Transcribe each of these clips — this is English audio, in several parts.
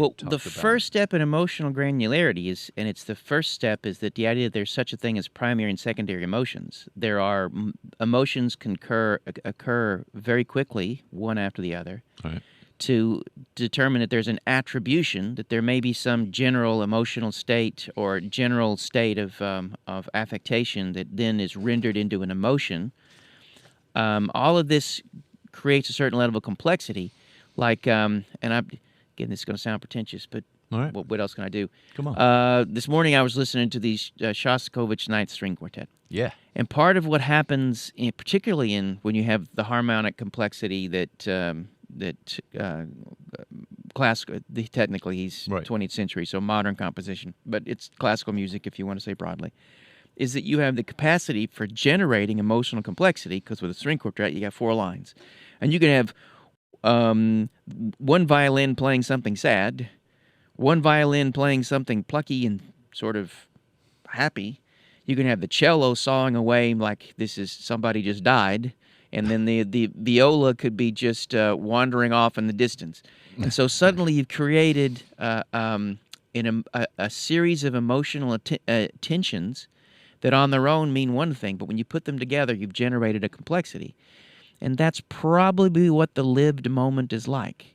Well, the talked about. first step in emotional granularity is, and it's the first step, is that the idea that there's such a thing as primary and secondary emotions. There are emotions occur very quickly, one after the other, Right. to determine that there's an attribution, that there may be some general emotional state or general state of affectation that then is rendered into an emotion. All of this creates a certain level of complexity. Like, again, this is going to sound pretentious, but All right. what else can I do? Come on. This morning I was listening to the Shostakovich Ninth String Quartet. Yeah. And part of what happens, particularly when you have the harmonic complexity that classical, technically he's Right. 20th century, so modern composition, but it's classical music if you want to say broadly, is that you have the capacity for generating emotional complexity, because with a string quartet you got four lines. And you can have one violin playing something sad, one violin playing something plucky and sort of happy. You can have the cello sawing away like this is somebody just died, and then the viola could be just wandering off in the distance. And so suddenly you've created a series of emotional tensions that on their own mean one thing, but when you put them together, you've generated a complexity. And that's probably what the lived moment is like.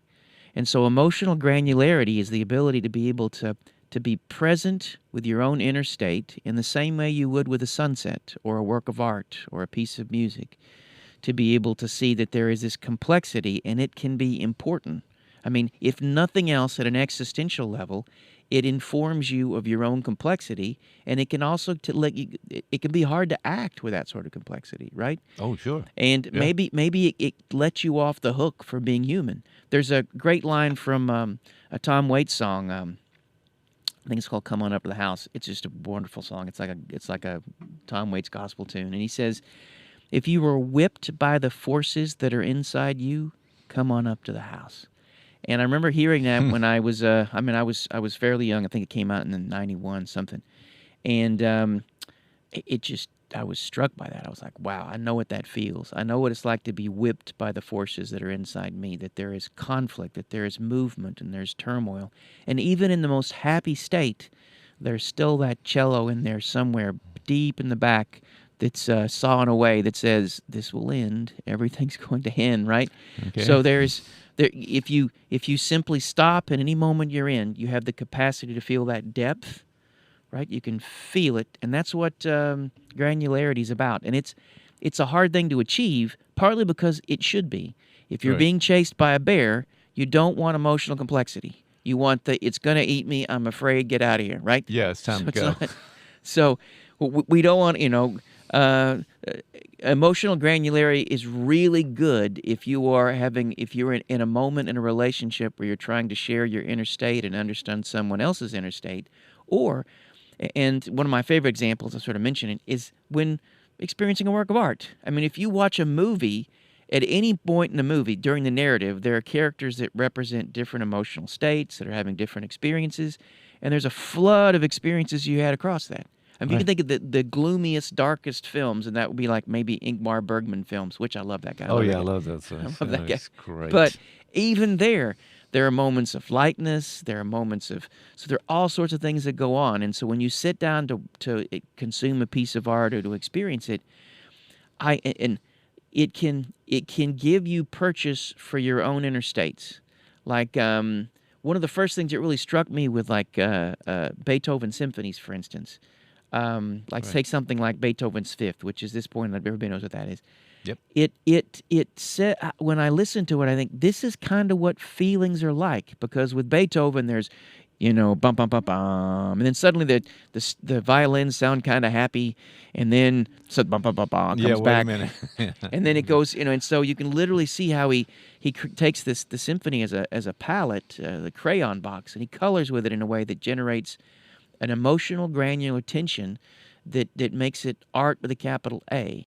And so emotional granularity is the ability to be able to be present with your own inner state in the same way you would with a sunset or a work of art or a piece of music, to be able to see that there is this complexity and it can be important. I mean, if nothing else at an existential level, it informs you of your own complexity, and it can also let you. It can be hard to act with that sort of complexity, right? Oh, sure. And Yeah. maybe it lets you off the hook for being human. There's a great line from a Tom Waits song. I think it's called "Come On Up to the House." It's just a wonderful song. It's like a Tom Waits gospel tune, and he says, "If you were whipped by the forces that are inside you, come on up to the house." And I remember hearing that when I was, I was fairly young. I think it came out in the '91 something, and it just, I was struck by that. I was like, wow, I know what that feels. I know what it's like to be whipped by the forces that are inside me, that there is conflict, that there is movement, and there's turmoil. And even in the most happy state, there's still that cello in there somewhere deep in the back that's sawing away, that says, this will end. Everything's going to end, right? Okay. So if you simply stop at any moment you're in, you have the capacity to feel that depth, right? You can feel it, and that's what granularity is about. And it's a hard thing to achieve, partly because it should be. If you're Right. being chased by a bear, you don't want emotional complexity. You want it's going to eat me. I'm afraid. Get out of here, right? Yeah, it's time to It's go. not, so we don't want, emotional granularity is really good if you're in a moment in a relationship where you're trying to share your inner state and understand someone else's inner state, or, and one of my favorite examples I sort of mentioned is when experiencing a work of art. I mean, if you watch a movie, at any point in the movie during the narrative, there are characters that represent different emotional states that are having different experiences, and there's a flood of experiences you had across that. I mean, you can Right. think of the gloomiest, darkest films, and that would be like maybe Ingmar Bergman films, which I love that guy. Oh, yeah, I love that I stuff. love that guy. It's great. But even there are moments of lightness. There are moments of, so there are all sorts of things that go on. And so when you sit down to consume a piece of art or to experience it, and it can give you purchase for your own inner states. Like one of the first things that really struck me with like Beethoven symphonies, for instance. Like Right. take something like Beethoven's Fifth, which is this point, everybody knows what that is. Yep. It said, when I listen to it, I think this is kind of what feelings are like, because with Beethoven there's, bum bum bum bum, and then suddenly the violins sound kind of happy, and then so bum bum bum bum Yeah, comes wait a back, minute. and then it goes, and so you can literally see how he takes the symphony as a palette, the crayon box, and he colors with it in a way that generates an emotional granular tension that makes it art with a capital A.